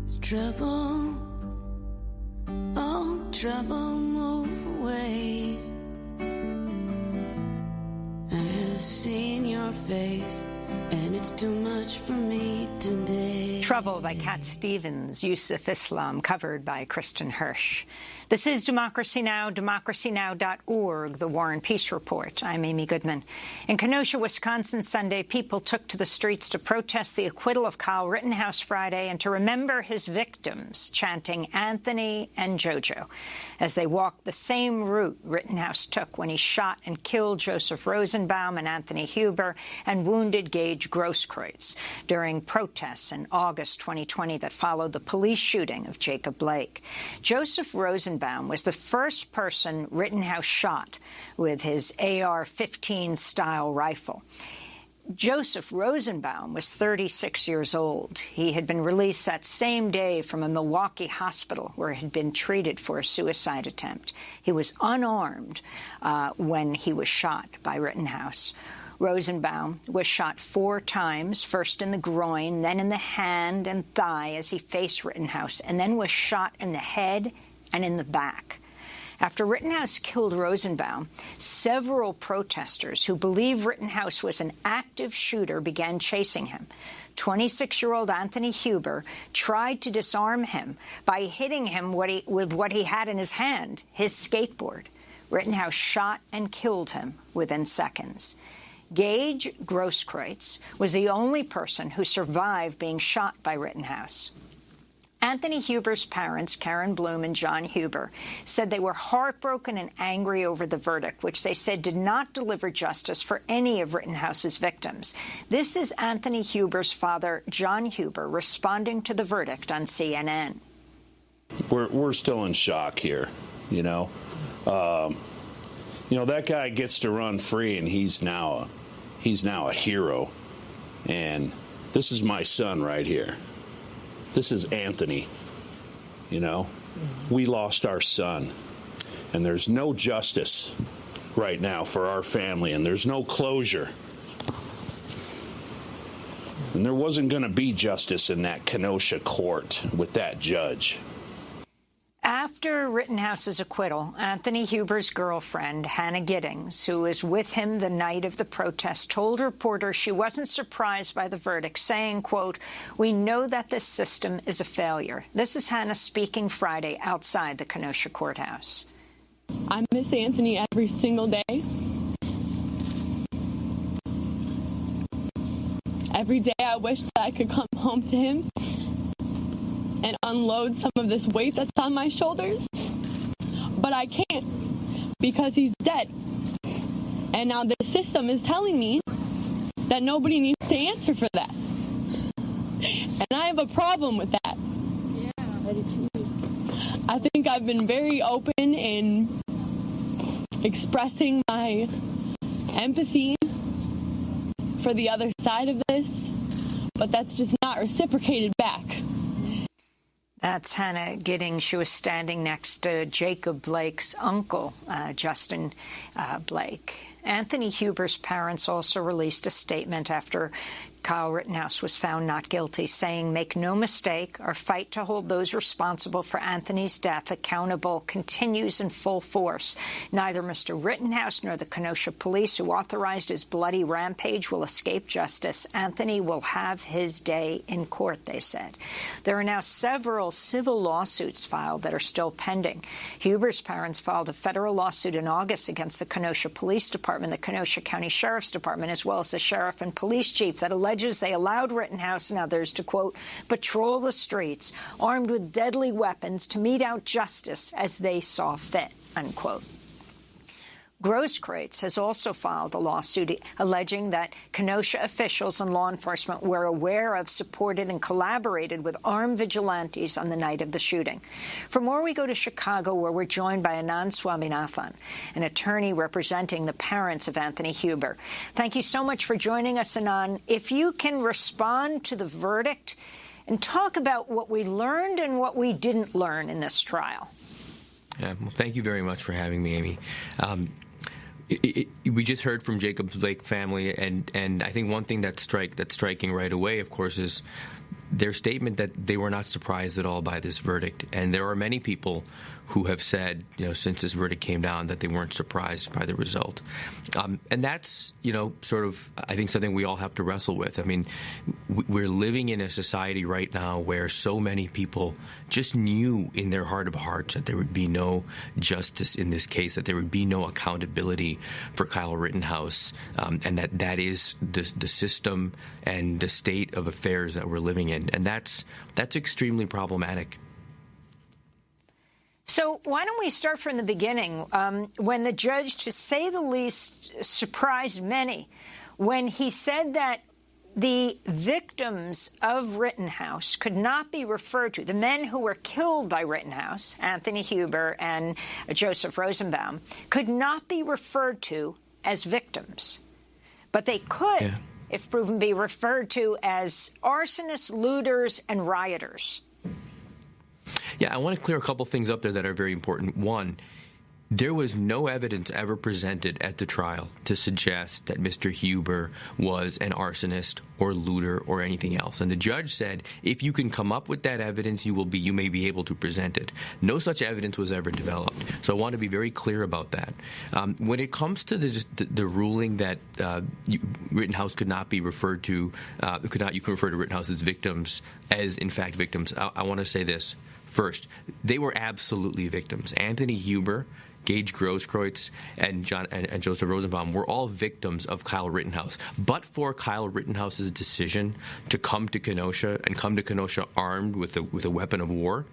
It's trouble, oh, trouble, move away. I have seen your face, and it's too much for me today. Trouble by Cat Stevens, Yusuf Islam, covered by Kristen Hirsch. This is Democracy Now!, democracynow.org, the War and Peace Report. I'm Amy Goodman. In Kenosha, Wisconsin, Sunday, people took to the streets to protest the acquittal of Kyle Rittenhouse Friday and to remember his victims, chanting Anthony and JoJo, as they walked the same route Rittenhouse took when he shot and killed Joseph Rosenbaum and Anthony Huber and wounded Gage Grosskreutz during protests in August 2020 that followed the police shooting of Jacob Blake. Joseph Rosenbaum was the first person Rittenhouse shot with his AR-15 style rifle. Joseph Rosenbaum was 36 years old. He had been released that same day from a Milwaukee hospital where he had been treated for a suicide attempt. He was unarmed when he was shot by Rittenhouse. Rosenbaum was shot 4 times, first in the groin, then in the hand and thigh as he faced Rittenhouse, and then was shot in the head and in the back. After Rittenhouse killed Rosenbaum, several protesters who believe Rittenhouse was an active shooter began chasing him. 26-year-old Anthony Huber tried to disarm him by hitting him with what he had in his hand, his skateboard. Rittenhouse shot and killed him within seconds. Gage Grosskreutz was the only person who survived being shot by Rittenhouse. Anthony Huber's parents, Karen Bloom and John Huber, said they were heartbroken and angry over the verdict, which they said did not deliver justice for any of Rittenhouse's victims. This is Anthony Huber's father, John Huber, responding to the verdict on CNN. We're still in shock here, you know. That guy gets to run free, and he's now a hero. And this is my son right here. This is Anthony, we lost our son. And there's no justice right now for our family, and there's no closure. And there wasn't going to be justice in that Kenosha court with that judge. After Rittenhouse's acquittal, Anthony Huber's girlfriend, Hannah Giddings, who was with him the night of the protest, told reporters she wasn't surprised by the verdict, saying, quote, "We know that this system is a failure." This is Hannah speaking Friday outside the Kenosha courthouse. I miss Anthony every single day. Every day I wish that I could come home to him and unload some of this weight that's on my shoulders. But I can't because he's dead. And now the system is telling me that nobody needs to answer for that. And I have a problem with that. I think I've been very open in expressing my empathy for the other side of this, but that's just not reciprocated back. That's Hannah Giddings. She was standing next to Jacob Blake's uncle, Justin Blake. Anthony Huber's parents also released a statement after Kyle Rittenhouse was found not guilty, saying, "Make no mistake, our fight to hold those responsible for Anthony's death accountable continues in full force. Neither Mr. Rittenhouse nor the Kenosha police who authorized his bloody rampage will escape justice. Anthony will have his day in court," they said. There are now several civil lawsuits filed that are still pending. Huber's parents filed a federal lawsuit in August against the Kenosha Police Department, the Kenosha County Sheriff's Department, as well as the sheriff and police chief, that alleges they allowed Rittenhouse and others to, quote, "patrol the streets armed with deadly weapons to mete out justice as they saw fit," unquote. Grosskreutz has also filed a lawsuit alleging that Kenosha officials and law enforcement were aware of, supported, and collaborated with armed vigilantes on the night of the shooting. For more, we go to Chicago, where we're joined by Anand Swaminathan, an attorney representing the parents of Anthony Huber. Thank you so much for joining us, Anand. If you can respond to the verdict and talk about what we learned and what we didn't learn in this trial. Yeah, well, thank you very much for having me, Amy. We just heard from Jacob's Blake family, and I think one thing that's striking right away, of course, is their statement that they were not surprised at all by this verdict. And there are many people who have said, since this verdict came down, that they weren't surprised by the result. And that's, sort of, I think, something we all have to wrestle with. I mean, we're living in a society right now where so many people just knew in their heart of hearts that there would be no justice in this case, that there would be no accountability for Kyle Rittenhouse, and that is the system and the state of affairs that we're living in. And that's extremely problematic. So why don't we start from the beginning, when the judge, to say the least, surprised many when he said that the victims of Rittenhouse could not be referred to, the men who were killed by Rittenhouse, Anthony Huber and Joseph Rosenbaum, could not be referred to as victims. But they could, if proven, be referred to as arsonists, looters, and rioters. Yeah, I want to clear a couple things up there that are very important. One, there was no evidence ever presented at the trial to suggest that Mr. Huber was an arsonist or looter or anything else. And the judge said, if you can come up with that evidence, you may be able to present it. No such evidence was ever developed. So I want to be very clear about that. When it comes to the ruling that Rittenhouse could not be referred to, you can refer to Rittenhouse's victims as, in fact, victims. I want to say this. First, they were absolutely victims. Anthony Huber, Gage Grosskreutz, and Joseph Rosenbaum were all victims of Kyle Rittenhouse. But for Kyle Rittenhouse's decision to come to Kenosha and come to Kenosha armed with a weapon of war,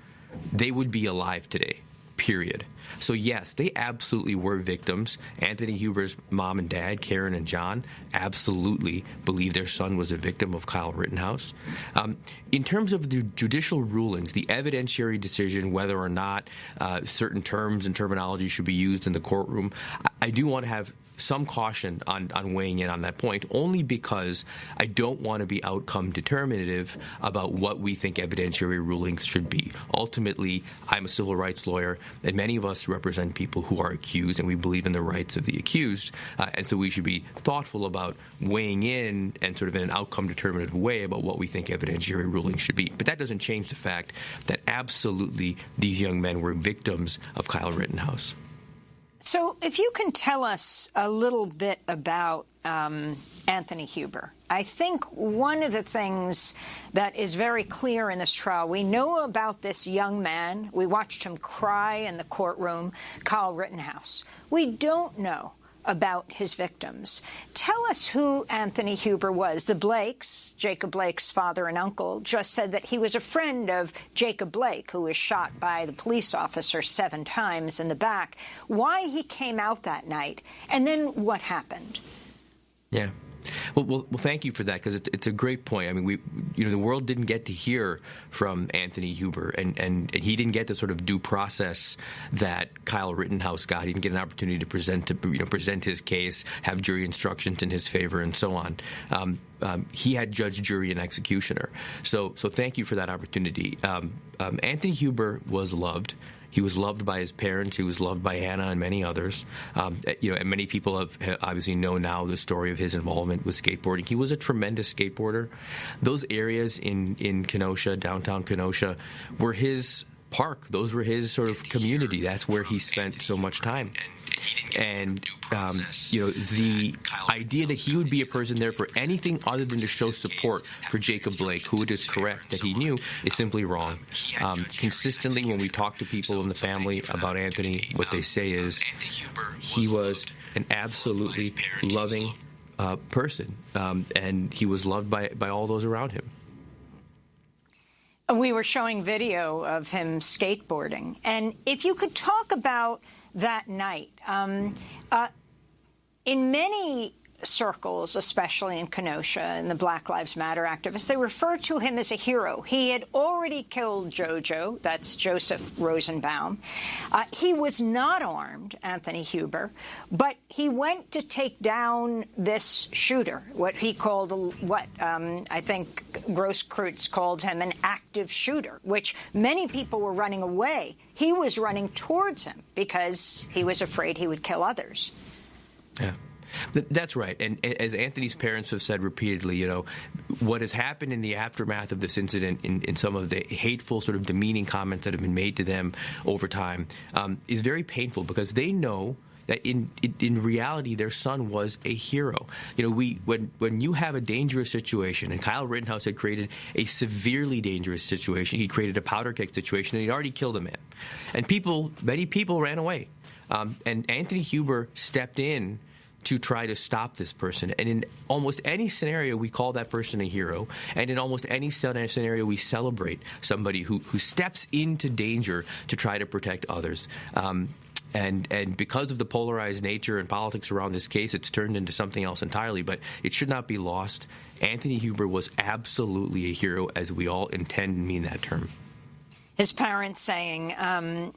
they would be alive today. Period. So yes, they absolutely were victims. Anthony Huber's mom and dad, Karen and John, absolutely believe their son was a victim of Kyle Rittenhouse. In terms of the judicial rulings, the evidentiary decision whether or not certain terms and terminology should be used in the courtroom, I do want to have some caution on weighing in on that point, only because I don't want to be outcome determinative about what we think evidentiary rulings should be. Ultimately, I'm a civil rights lawyer, and many of us represent people who are accused, and we believe in the rights of the accused, and so we should be thoughtful about weighing in and sort of in an outcome determinative way about what we think evidentiary rulings should be. But that doesn't change the fact that absolutely these young men were victims of Kyle Rittenhouse. So if you can tell us a little bit about Anthony Huber. I think one of the things that is very clear in this trial, we know about this young man. We watched him cry in the courtroom, Kyle Rittenhouse. We don't know about his victims. Tell us who Anthony Huber was. The Blakes, Jacob Blake's father and uncle, just said that he was a friend of Jacob Blake, who was shot by the police officer 7 times in the back. Why he came out that night, and then what happened? Yeah. Well, thank you for that, because it's a great point. I mean, the world didn't get to hear from Anthony Huber, and he didn't get the sort of due process that Kyle Rittenhouse got. He didn't get an opportunity to present his case, have jury instructions in his favor, and so on. He had judge, jury, and executioner. So thank you for that opportunity. Anthony Huber was loved. He was loved by his parents. He was loved by Hannah and many others. And many people have obviously know now the story of his involvement with skateboarding. He was a tremendous skateboarder. Those areas in Kenosha, downtown Kenosha, were his park. Those were his sort of community. That's where he spent so much time. And, the idea that he would be a person there for anything other than to show support for Jacob Blake, who it is correct that he knew, is simply wrong. Consistently, when we talk to people in the family about Anthony, what they say is he was an absolutely loving person, and he was loved by all those around him. We were showing video of him skateboarding. And if you could talk about that night, in many circles, especially in Kenosha and the Black Lives Matter activists, they refer to him as a hero. He had already killed JoJo, that's Joseph Rosenbaum. He was not armed, Anthony Huber, but he went to take down this shooter, what he called, I think Grosskreutz called him an active shooter, which many people were running away. He was running towards him because he was afraid he would kill others. Yeah. That's right. And as Anthony's parents have said repeatedly, what has happened in the aftermath of this incident, in some of the hateful, sort of demeaning comments that have been made to them over time, is very painful, because they know that in reality their son was a hero. When you have a dangerous situation, and Kyle Rittenhouse had created a severely dangerous situation, he created a powder keg situation, and he'd already killed a man. And many people ran away. And Anthony Huber stepped in to try to stop this person. And in almost any scenario, we call that person a hero. And in almost any scenario, we celebrate somebody who steps into danger to try to protect others. And because of the polarized nature and politics around this case, it's turned into something else entirely. But it should not be lost. Anthony Huber was absolutely a hero, as we all intend and mean that term. His parents saying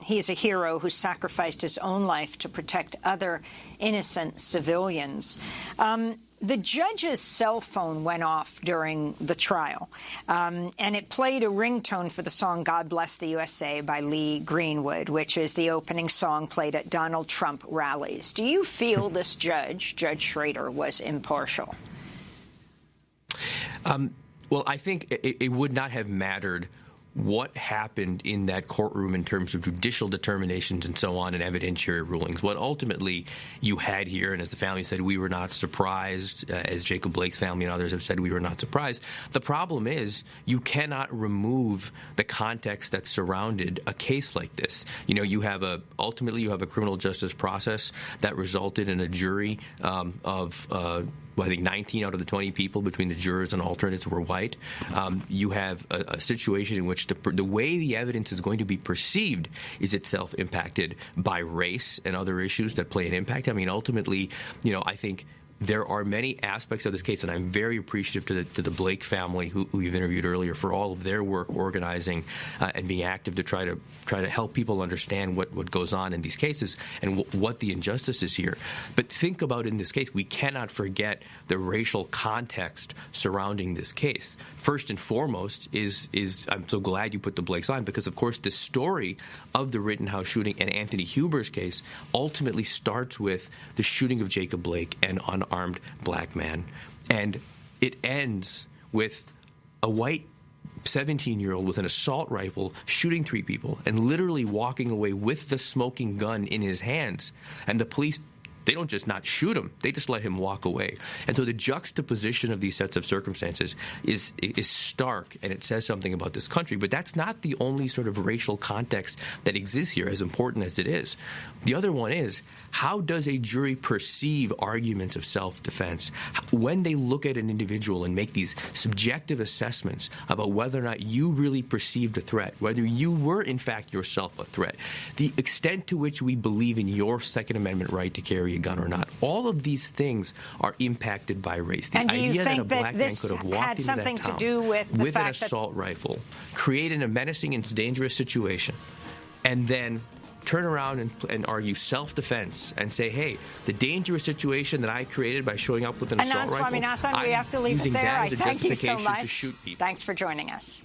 he's a hero who sacrificed his own life to protect other innocent civilians. The judge's cell phone went off during the trial, and it played a ringtone for the song God Bless the USA by Lee Greenwood, which is the opening song played at Donald Trump rallies. Do you feel this Judge Schrader, was impartial? Well, I think it would not have mattered what happened in that courtroom in terms of judicial determinations and so on and evidentiary rulings. What ultimately you had here, and as the family said, we were not surprised, as Jacob Blake's family and others have said, we were not surprised. The problem is you cannot remove the context that surrounded a case like this. Ultimately you have a criminal justice process that resulted in a jury of I think 19 out of the 20 people between the jurors and alternates were white. You have a situation in which the way the evidence is going to be perceived is itself impacted by race and other issues that play an impact. I mean, ultimately, I think there are many aspects of this case, and I'm very appreciative to the Blake family who you've interviewed earlier for all of their work organizing and being active to try to help people understand what goes on in these cases and what the injustice is here. But think about in this case, we cannot forget the racial context surrounding this case. First and foremost is I'm so glad you put the Blakes on, because of course the story of the Rittenhouse shooting and Anthony Huber's case ultimately starts with the shooting of Jacob Blake, an unarmed black man. And it ends with a white 17-year-old with an assault rifle shooting 3 people and literally walking away with the smoking gun in his hands. And the police, they don't just not shoot him, they just let him walk away. And so the juxtaposition of these sets of circumstances is stark, and it says something about this country. But that's not the only sort of racial context that exists here, as important as it is. The other one is, how does a jury perceive arguments of self-defense when they look at an individual and make these subjective assessments about whether or not you really perceived a threat, whether you were in fact yourself a threat, the extent to which we believe in your Second Amendment right to carry a gun or not? All of these things are impacted by race. The and do you idea think that a black man this could have walked had into something that town to do with the an fact assault rifle, created a menacing and dangerous situation, and then turn around and argue self-defense and say, hey, the dangerous situation that I created by showing up with an assault rifle, we have to leave it using there. that as a Thank you so justification much. to shoot people. Thanks for joining us.